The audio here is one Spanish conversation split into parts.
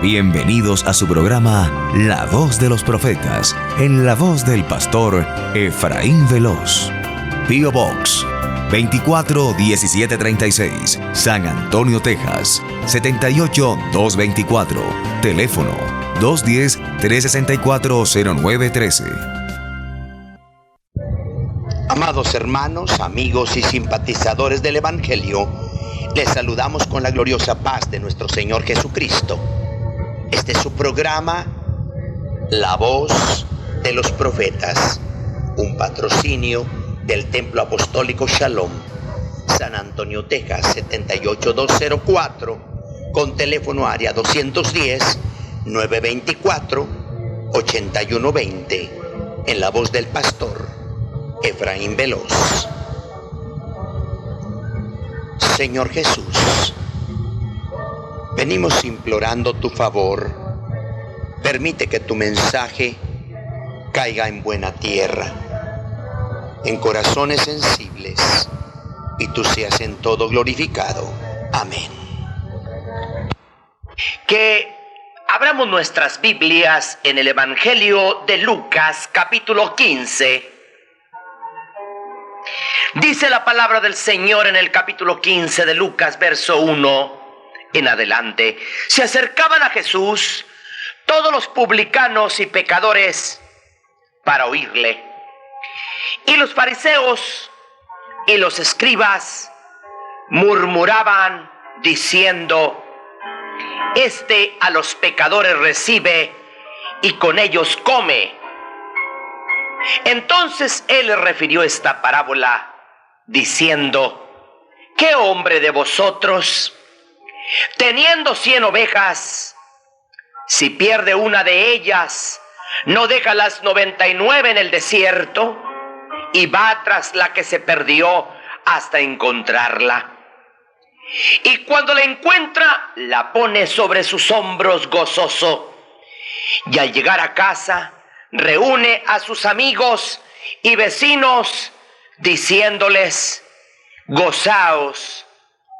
Bienvenidos a su programa La Voz de los Profetas, en la voz del pastor Efraín Veloz. P.O. Box 241736, San Antonio, Texas 78224. Teléfono 210-364-0913. Amados hermanos, amigos y simpatizadores del Evangelio, les saludamos con la gloriosa paz de nuestro Señor Jesucristo. Este es su programa, La Voz de los Profetas, un patrocinio del Templo Apostólico Shalom, San Antonio, Texas 78204, con teléfono área 210-924-8120, en la voz del pastor Efraín Veloz. Señor Jesús, venimos implorando tu favor. Permite que tu mensaje caiga en buena tierra, en corazones sensibles, y tú seas en todo glorificado. Amén. Que abramos nuestras Biblias en el Evangelio de Lucas, capítulo 15. Dice la palabra del Señor en el capítulo 15 de Lucas, verso 1 en adelante. Se acercaban a Jesús todos los publicanos y pecadores para oírle. Y los fariseos y los escribas murmuraban diciendo: Este a los pecadores recibe y con ellos come. Entonces él les refirió esta parábola diciendo: ¿Qué hombre de vosotros, teniendo 100 ovejas, si pierde una de ellas, no deja las 99 en el desierto y va tras la que se perdió hasta encontrarla? Y cuando la encuentra, la pone sobre sus hombros gozoso, y al llegar a casa reúne a sus amigos y vecinos diciéndoles: Gozaos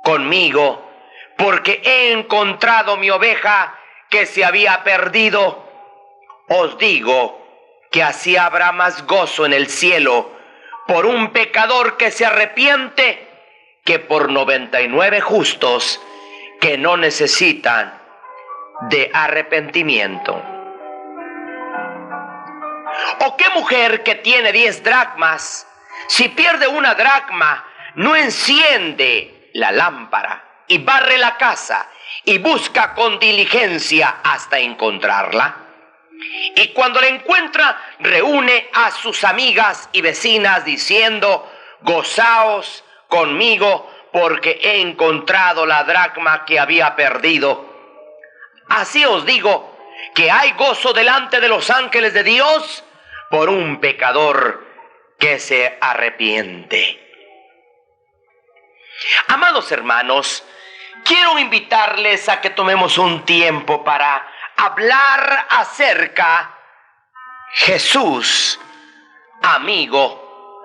conmigo, porque he encontrado mi oveja que se había perdido. Os digo que así habrá más gozo en el cielo por un pecador que se arrepiente que por 99 justos que no necesitan de arrepentimiento. ¿O qué mujer que tiene 10 dracmas, si pierde una dracma, no enciende la lámpara y barre la casa y busca con diligencia hasta encontrarla? Y cuando la encuentra, reúne a sus amigas y vecinas diciendo: Gozaos conmigo, porque he encontrado la dracma que había perdido. Así os digo que hay gozo delante de los ángeles de Dios por un pecador que se arrepiente. Amados hermanos, quiero invitarles a que tomemos un tiempo para hablar acerca Jesús, amigo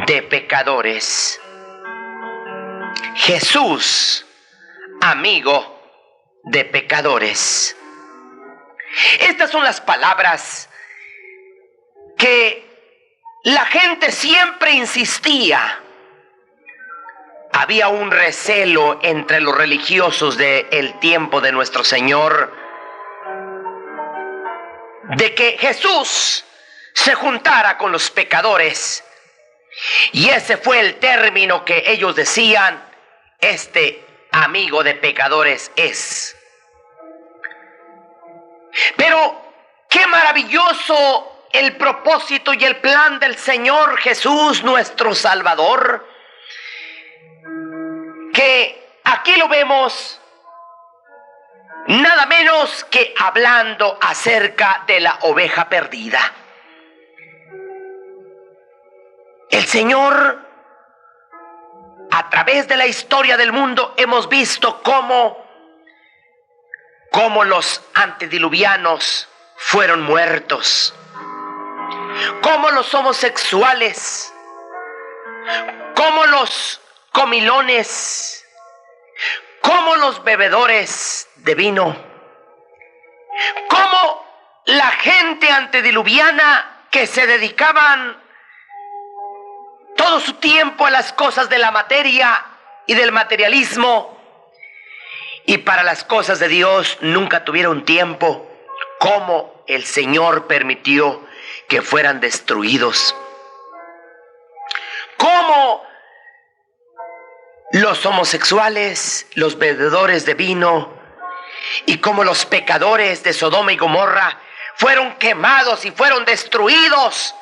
de pecadores. Jesús, amigo de pecadores. Estas son las palabras que la gente siempre insistía. Había un recelo entre los religiosos del tiempo de nuestro Señor de que Jesús se juntara con los pecadores. Y ese fue el término que ellos decían: este amigo de pecadores es. Pero qué maravilloso el propósito y el plan del Señor Jesús, nuestro Salvador, que aquí lo vemos nada menos que hablando acerca de la oveja perdida. El Señor, a través de la historia del mundo, hemos visto cómo los antediluvianos fueron muertos, cómo los homosexuales, cómo los comilones, cómo los bebedores de vino Cómo la gente antediluviana que se dedicaban todo su tiempo a las cosas de la materia y del materialismo, y para las cosas de Dios nunca tuvieron tiempo, cómo el Señor permitió que fueran destruidos. Cómo los homosexuales, los bebedores de vino, y cómo los pecadores de Sodoma y Gomorra fueron quemados y fueron destruidos.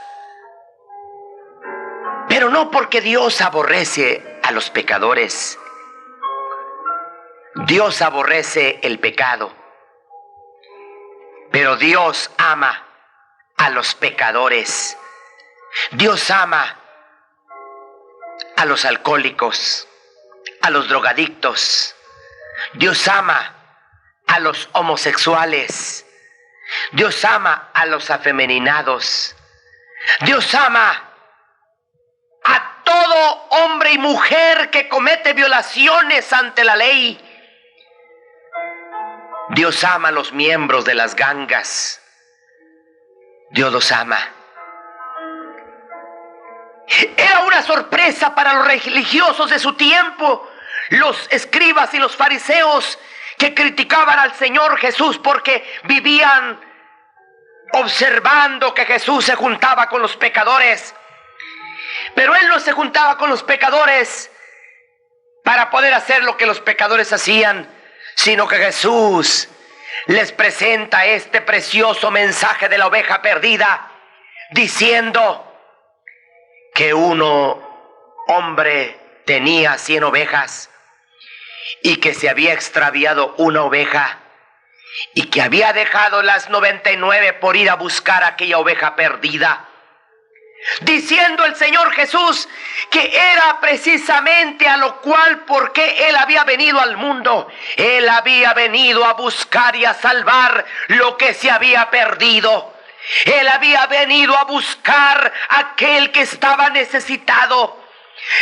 Pero no porque Dios aborrece a los pecadores. Dios aborrece el pecado. Pero Dios ama a los pecadores. Dios ama a los alcohólicos, a los drogadictos. Dios ama a los homosexuales. Dios ama a los afeminados. Dios ama a todo hombre y mujer que comete violaciones ante la ley. Dios ama a los miembros de las gangas. Dios los ama. Era una sorpresa para los religiosos de su tiempo, los escribas y los fariseos, que criticaban al Señor Jesús porque vivían observando que Jesús se juntaba con los pecadores. Pero Él no se juntaba con los pecadores para poder hacer lo que los pecadores hacían, sino que Jesús les presenta este precioso mensaje de la oveja perdida, diciendo que hombre tenía 100 ovejas y que se había extraviado una oveja y que había dejado las 99 por ir a buscar aquella oveja perdida. Diciendo el Señor Jesús que era precisamente a lo cual porque Él había venido al mundo. Él había venido a buscar y a salvar lo que se había perdido. Él había venido a buscar a aquel que estaba necesitado.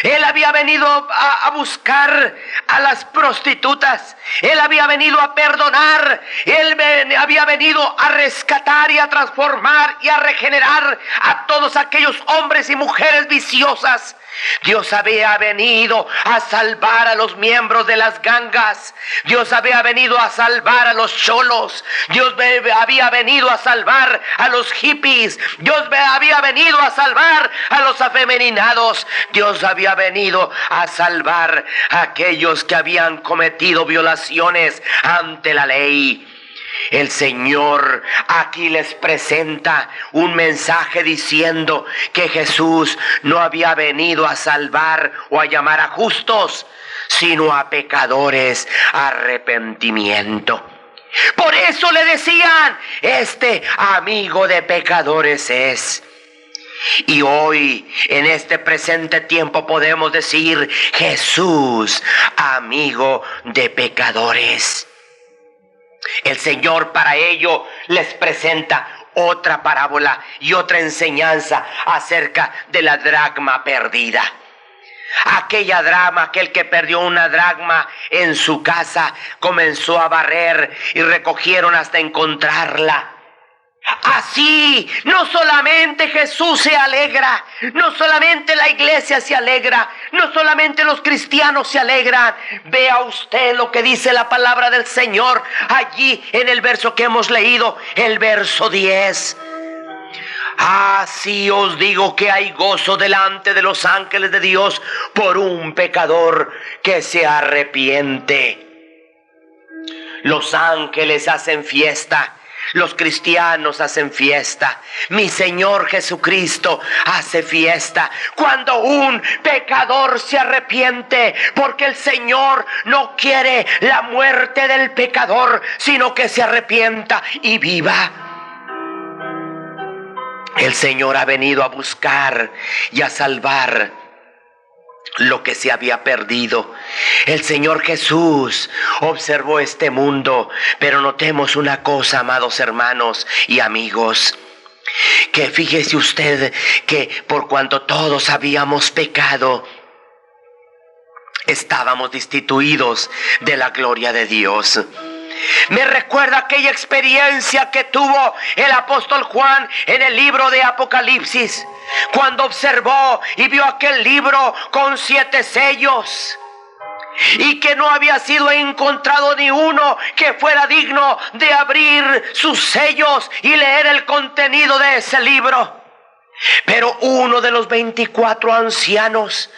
Él había venido a buscar a las prostitutas. Él había venido a perdonar. Él había venido a rescatar y a transformar y a regenerar a todos aquellos hombres y mujeres viciosas. Dios había venido a salvar a los miembros de las gangas. Dios había venido a salvar a los cholos. Dios había venido a salvar a los hippies. Dios había venido a salvar a los afeminados. Dios había venido a salvar a aquellos que habían cometido violaciones ante la ley. El Señor aquí les presenta un mensaje diciendo que Jesús no había venido a salvar o a llamar a justos, sino a pecadores a arrepentimiento. Por eso le decían, este amigo de pecadores es. Y hoy, en este presente tiempo, podemos decir, Jesús, amigo de pecadores. El Señor para ello les presenta otra parábola y otra enseñanza acerca de la dracma perdida. Aquella dracma, aquel que perdió una dracma en su casa, comenzó a barrer y recogieron hasta encontrarla. Así, no solamente Jesús se alegra, no solamente la iglesia se alegra, no solamente los cristianos se alegran. Vea usted lo que dice la palabra del Señor allí en el verso que hemos leído, el verso 10. Así os digo que hay gozo delante de los ángeles de Dios por un pecador que se arrepiente. Los ángeles hacen fiesta. Los cristianos hacen fiesta. Mi Señor Jesucristo hace fiesta cuando un pecador se arrepiente, porque el Señor no quiere la muerte del pecador, sino que se arrepienta y viva. El Señor ha venido a buscar y a salvar lo que se había perdido. El Señor Jesús observó este mundo, pero notemos una cosa, amados hermanos y amigos, que fíjese usted que por cuanto todos habíamos pecado, estábamos destituidos de la gloria de Dios. Me recuerda aquella experiencia que tuvo el apóstol Juan en el libro de Apocalipsis, cuando observó y vio aquel libro con 7 sellos, y que no había sido encontrado ni uno que fuera digno de abrir sus sellos y leer el contenido de ese libro. Pero uno de los 24 ancianos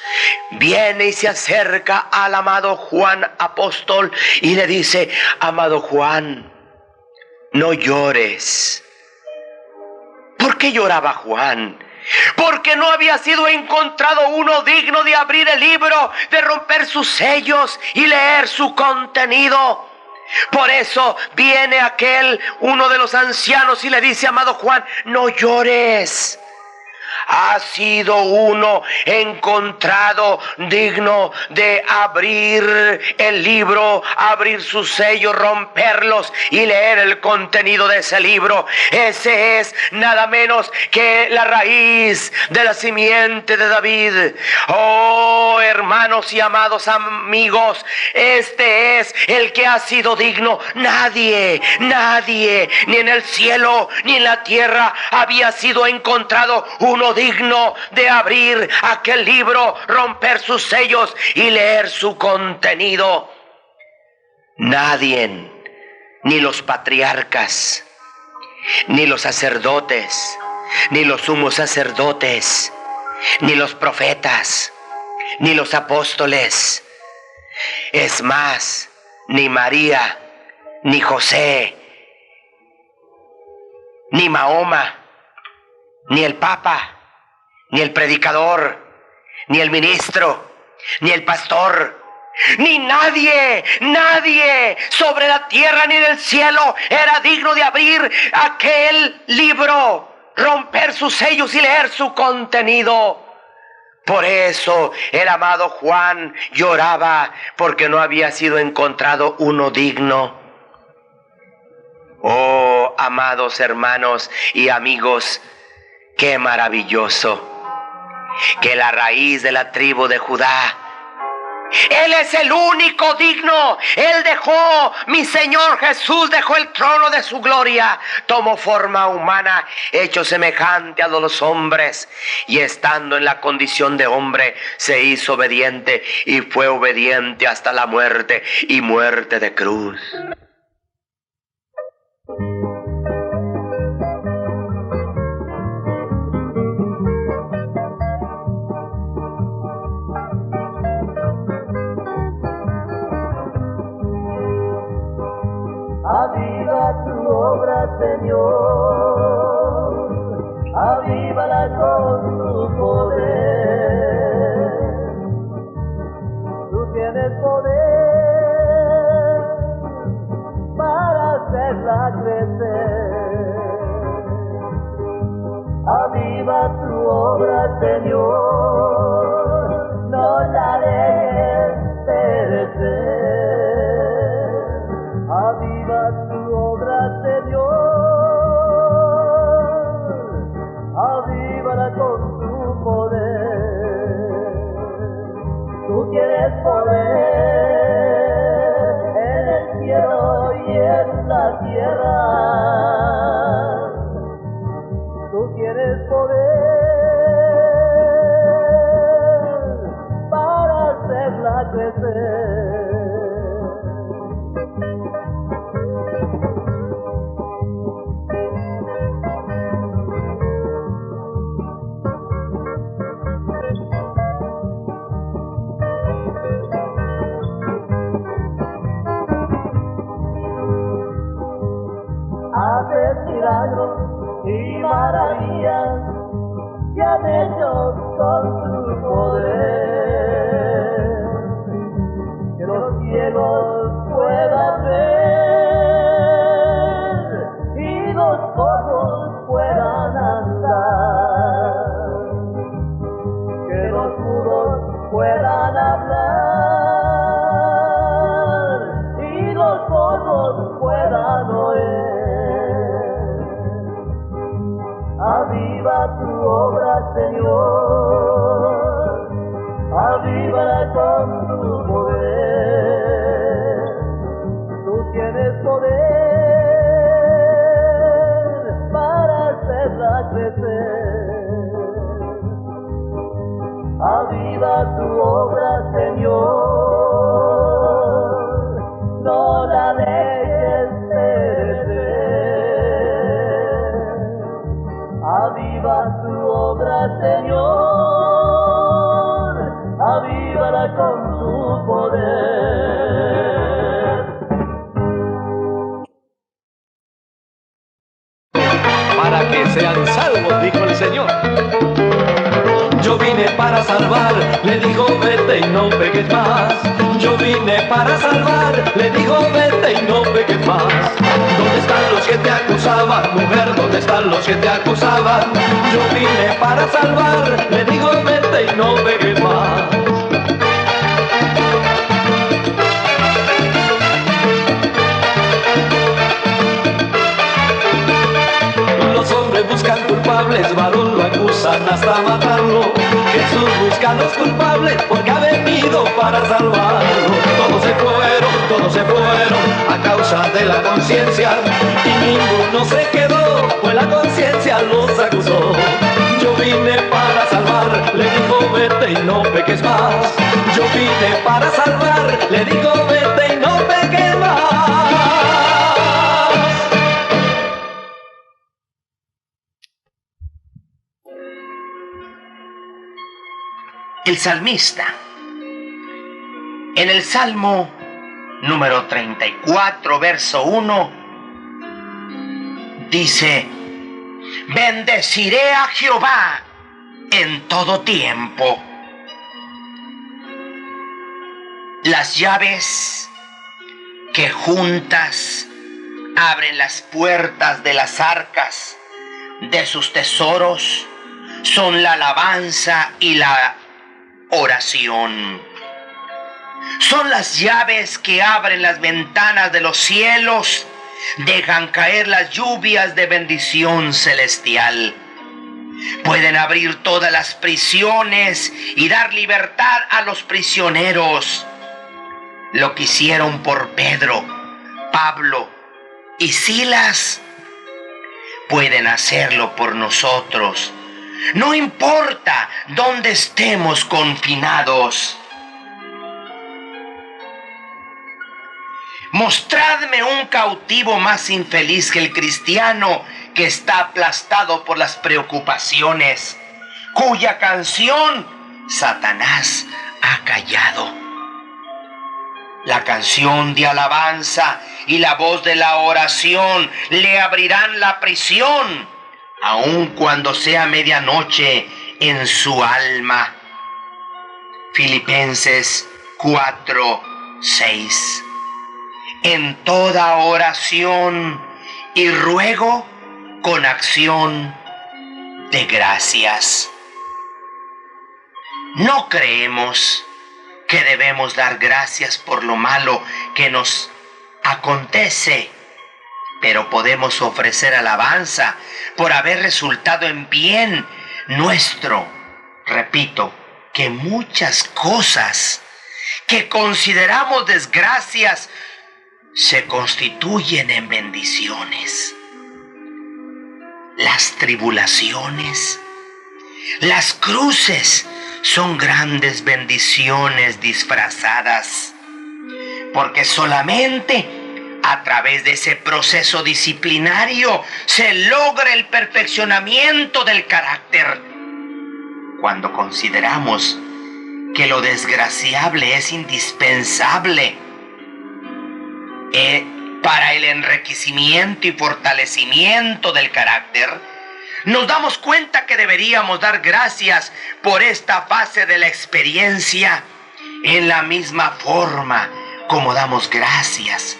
viene y se acerca al amado Juan apóstol y le dice: amado Juan, no llores. ¿Por qué lloraba Juan? Porque no había sido encontrado uno digno de abrir el libro, de romper sus sellos y leer su contenido. Por eso viene uno de los ancianos y le dice: amado Juan, no llores. Ha sido uno encontrado digno de abrir el libro, abrir sus sellos, romperlos y leer el contenido de ese libro. Ese es nada menos que la raíz de la simiente de David. Oh, hermanos y amados amigos, este es el que ha sido digno. Nadie, ni en el cielo ni en la tierra había sido encontrado uno digno de abrir aquel libro, romper sus sellos y leer su contenido. Nadie, ni los patriarcas, ni los sacerdotes, ni los sumos sacerdotes, ni los profetas, ni los apóstoles. Es más, ni María, ni José, ni Mahoma, ni el Papa, ni el predicador, ni el ministro, ni el pastor, ni nadie sobre la tierra ni en el cielo era digno de abrir aquel libro, romper sus sellos y leer su contenido. Por eso el amado Juan lloraba, porque no había sido encontrado uno digno. Oh, amados hermanos y amigos, qué maravilloso que la raíz de la tribu de Judá, Él es el único digno. Él dejó, mi Señor Jesús dejó el trono de su gloria, tomó forma humana, hecho semejante a los hombres, y estando en la condición de hombre, se hizo obediente y fue obediente hasta la muerte, y muerte de cruz. Aviva tu obra, Señor, avívala con tu poder. Tú tienes poder para hacerla crecer. Aviva tu obra, Señor, no la dejes perecer. Aviva tu obra, Señor, avívala con tu poder. Tú tienes poder en el cielo y en la tierra. Tú tienes poder para hacerla crecer. Haces milagros y maravillas que han hecho con tu poder. Que los ciegos puedan ver y los cojos puedan andar. Que los mudos puedan hablar y los sordos puedan oír. Aviva tu obra, Señor, avívala con tu poder. Tú tienes poder salvar, le dijo vete y no peques más. Yo vine para salvar, le dijo vete y no peques más. ¿Dónde están los que te acusaban, mujer? ¿Dónde están los que te acusaban? Yo vine para salvar, le dijo vete y no peques más. Buscan culpables, varón lo acusan hasta matarlo. Jesús busca a los culpables porque ha venido para salvarlo. Todos se fueron a causa de la conciencia y ninguno se quedó, pues la conciencia los acusó. Yo vine para salvar, le dijo vete y no peques más. Yo vine para salvar, le dijo vete y no peques más. El salmista, en el Salmo número 34, verso 1, dice: bendeciré a Jehová en todo tiempo. Las llaves que juntas abren las puertas de las arcas de sus tesoros son la alabanza y la oración. Son las llaves que abren las ventanas de los cielos, dejan caer las lluvias de bendición celestial. Pueden abrir todas las prisiones y dar libertad a los prisioneros. Lo que hicieron por Pedro, Pablo y Silas, pueden hacerlo por nosotros. No importa dónde estemos confinados. Mostradme un cautivo más infeliz que el cristiano que está aplastado por las preocupaciones, cuya canción Satanás ha callado. La canción de alabanza y la voz de la oración le abrirán la prisión, aun cuando sea medianoche en su alma. Filipenses 4:6. En toda oración y ruego con acción de gracias. No creemos que debemos dar gracias por lo malo que nos acontece, pero podemos ofrecer alabanza por haber resultado en bien nuestro. Repito, que muchas cosas que consideramos desgracias se constituyen en bendiciones. Las tribulaciones, las cruces son grandes bendiciones disfrazadas, porque solamente a través de ese proceso disciplinario se logra el perfeccionamiento del carácter. Cuando consideramos que lo desgraciable es indispensable para el enriquecimiento y fortalecimiento del carácter, nos damos cuenta que deberíamos dar gracias por esta fase de la experiencia en la misma forma como damos gracias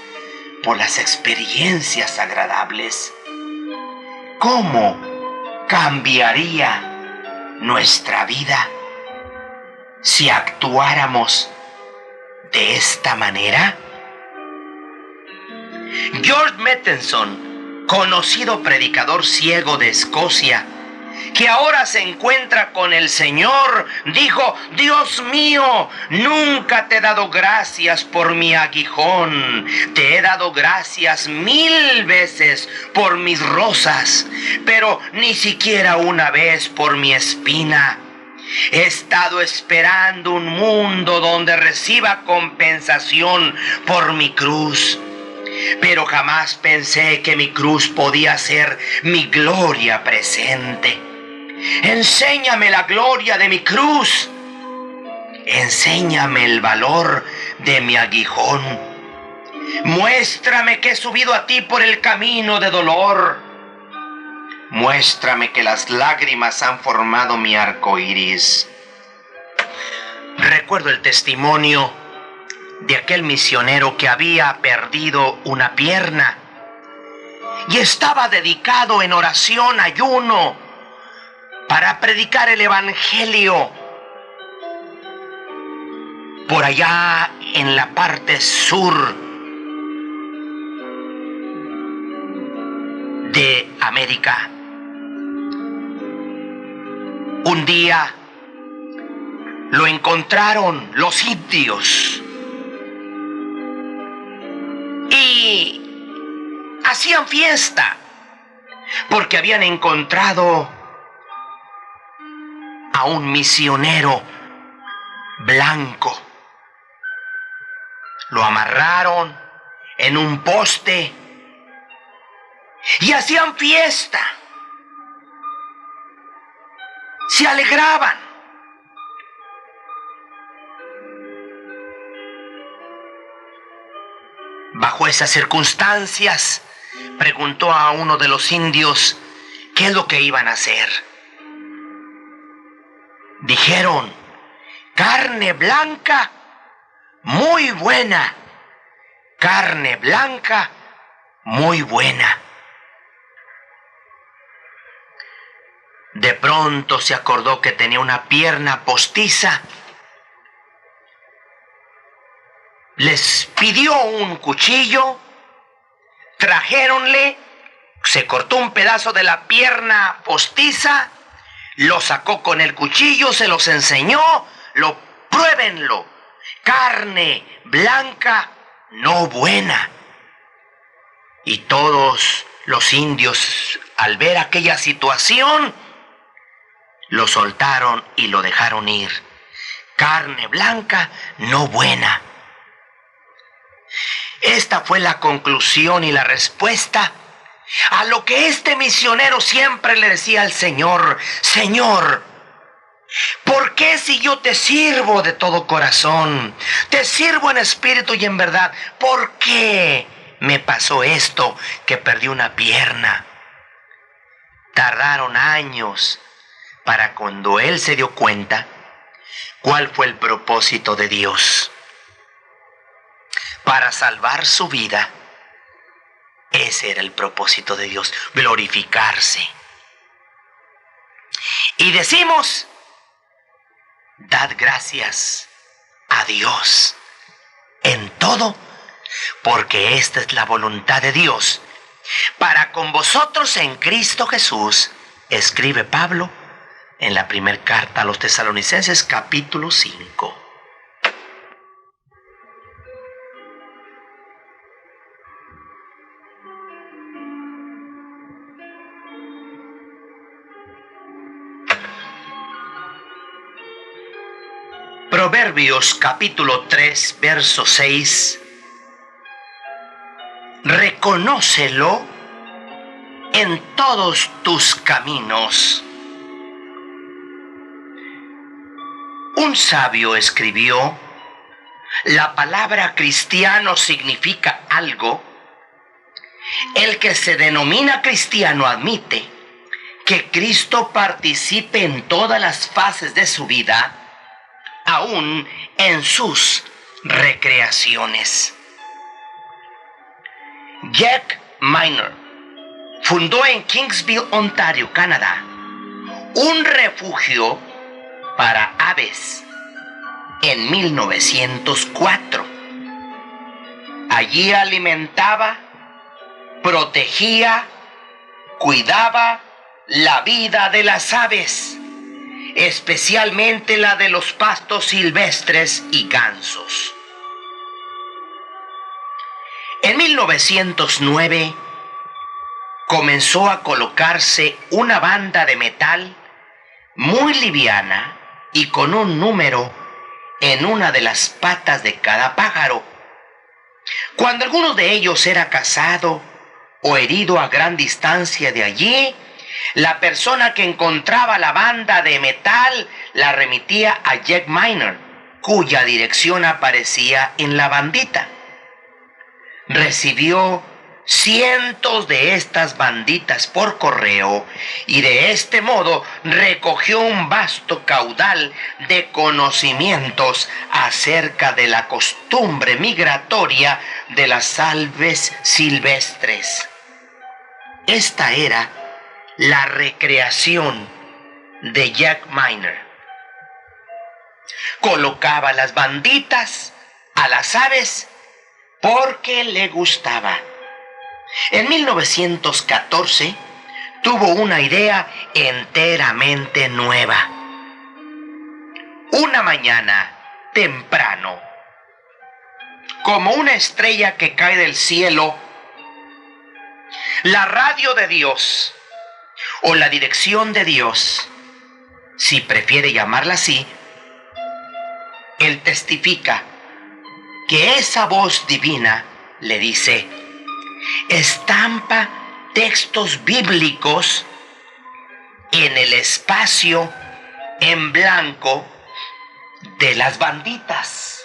por las experiencias agradables. ¿Cómo cambiaría nuestra vida si actuáramos de esta manera? George Matheson, conocido predicador ciego de Escocia, que ahora se encuentra con el Señor, dijo: Dios mío, nunca te he dado gracias por mi aguijón, te he dado gracias 1000 veces por mis rosas, pero ni siquiera una vez por mi espina. He estado esperando un mundo donde reciba compensación por mi cruz, pero jamás pensé que mi cruz podía ser mi gloria presente. Enséñame la gloria de mi cruz. Enséñame el valor de mi aguijón. Muéstrame que he subido a ti por el camino de dolor. Muéstrame que las lágrimas han formado mi arco iris. Recuerdo el testimonio de aquel misionero que había perdido una pierna y estaba dedicado en oración, ayuno, para predicar el evangelio por allá en la parte sur de América. Un día lo encontraron los indios y hacían fiesta porque habían encontrado a un misionero blanco. Lo amarraron en un poste y hacían fiesta. Se alegraban. Bajo esas circunstancias, preguntó a uno de los indios qué es lo que iban a hacer. Dijeron: carne blanca, muy buena. Carne blanca, muy buena. De pronto se acordó que tenía una pierna postiza. Les pidió un cuchillo, trajéronle, se cortó un pedazo de la pierna postiza, lo sacó con el cuchillo, se los enseñó, pruébenlo, carne blanca, no buena. Y todos los indios, al ver aquella situación, lo soltaron y lo dejaron ir. Carne blanca, no buena. Esta fue la conclusión y la respuesta a lo que este misionero siempre le decía al Señor: Señor, ¿por qué si yo te sirvo de todo corazón, te sirvo en espíritu y en verdad, por qué me pasó esto, que perdí una pierna? Tardaron años para cuando él se dio cuenta cuál fue el propósito de Dios. Para salvar su vida, ese era el propósito de Dios, glorificarse. Y decimos: dad gracias a Dios en todo, porque esta es la voluntad de Dios para con vosotros en Cristo Jesús, escribe Pablo en la primera carta a los Tesalonicenses, capítulo 5. Proverbios capítulo 3, verso 6. Reconócelo en todos tus caminos. Un sabio escribió: la palabra cristiano significa algo. El que se denomina cristiano admite que Cristo participe en todas las fases de su vida, aún en sus recreaciones. Jack Miner fundó en Kingsville, Ontario, Canadá, un refugio para aves en 1904. Allí alimentaba, protegía, cuidaba la vida de las aves, especialmente la de los pastos silvestres y gansos. En 1909 comenzó a colocarse una banda de metal muy liviana y con un número en una de las patas de cada pájaro. Cuando alguno de ellos era cazado o herido a gran distancia de allí, la persona que encontraba la banda de metal la remitía a Jack Miner, cuya dirección aparecía en la bandita. Recibió cientos de estas banditas por correo y de este modo recogió un vasto caudal de conocimientos acerca de la costumbre migratoria de las aves silvestres. Esta era la recreación de Jack Miner. Colocaba las banditas a las aves porque le gustaba. En 1914 tuvo una idea enteramente nueva. Una mañana temprano, como una estrella que cae del cielo, la radio de Dios o la dirección de Dios, si prefiere llamarla así, él testifica que esa voz divina le dice: estampa textos bíblicos en el espacio en blanco de las banditas.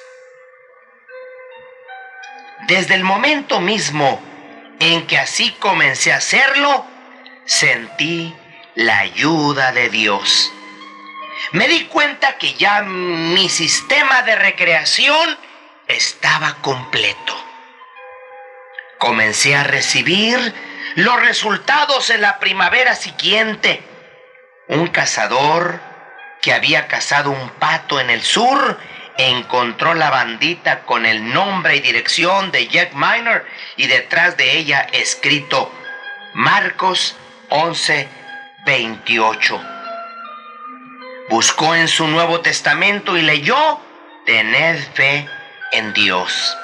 Desde el momento mismo en que así comencé a hacerlo, sentí la ayuda de Dios. Me di cuenta que ya mi sistema de recreación estaba completo. Comencé a recibir los resultados en la primavera siguiente. Un cazador que había cazado un pato en el sur encontró la bandita con el nombre y dirección de Jack Miner y detrás de ella escrito Marcos 11:28. Buscó en su Nuevo Testamento y leyó: tened fe en Dios.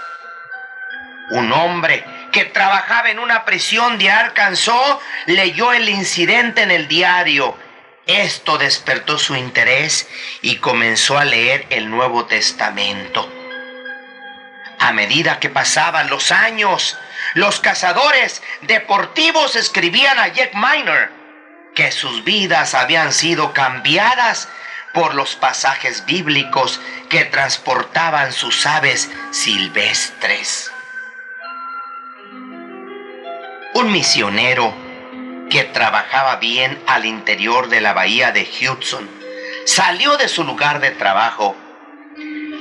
Un hombre que trabajaba en una prisión de Arkansas leyó el incidente en el diario. Esto despertó su interés y comenzó a leer el Nuevo Testamento. A medida que pasaban los años, los cazadores deportivos escribían a Jack Miner que sus vidas habían sido cambiadas por los pasajes bíblicos que transportaban sus aves silvestres. Un misionero que trabajaba bien al interior de la bahía de Hudson salió de su lugar de trabajo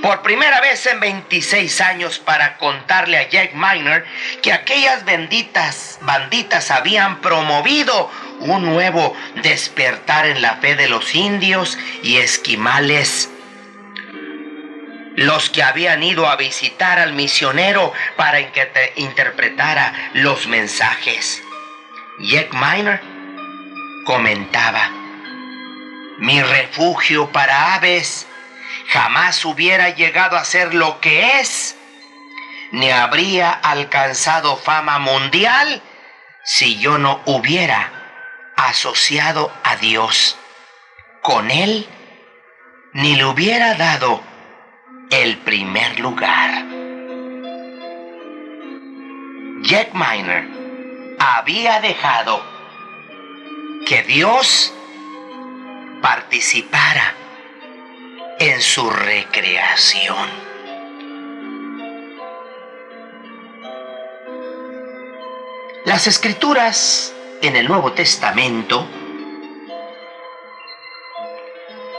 por primera vez en 26 años para contarle a Jack Miner que aquellas banditas habían promovido un nuevo despertar en la fe de los indios y esquimales, los que habían ido a visitar al misionero para que interpretara los mensajes. Jack Miner comentaba: mi refugio para aves jamás hubiera llegado a ser lo que es, ni habría alcanzado fama mundial si yo no hubiera asociado a Dios con él, ni le hubiera dado el primer lugar. Jack Miner había dejado que Dios participara en su recreación. Las Escrituras en el Nuevo Testamento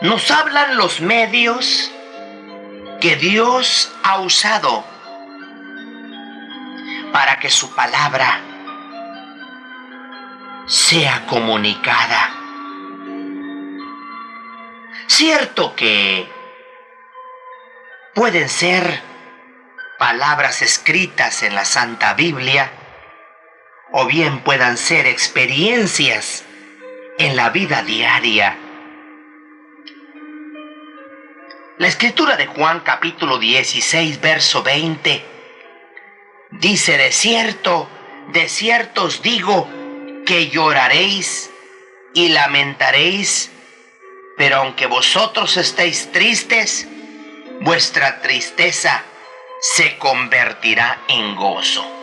nos hablan los medios que Dios ha usado para que su palabra sea comunicada. Cierto que pueden ser palabras escritas en la Santa Biblia, o bien puedan ser experiencias en la vida diaria. La escritura de Juan capítulo 16, verso 20, dice: de cierto os digo que lloraréis y lamentaréis, pero aunque vosotros estéis tristes, vuestra tristeza se convertirá en gozo.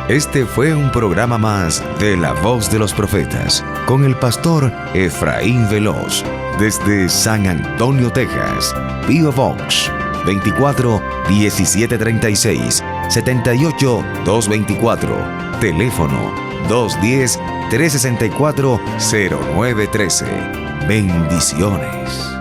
Este fue un programa más de La Voz de los Profetas, con el pastor Efraín Veloz, desde San Antonio, Texas. P.O. Box 24 1736 78 224. Teléfono 210 364 0913. Bendiciones.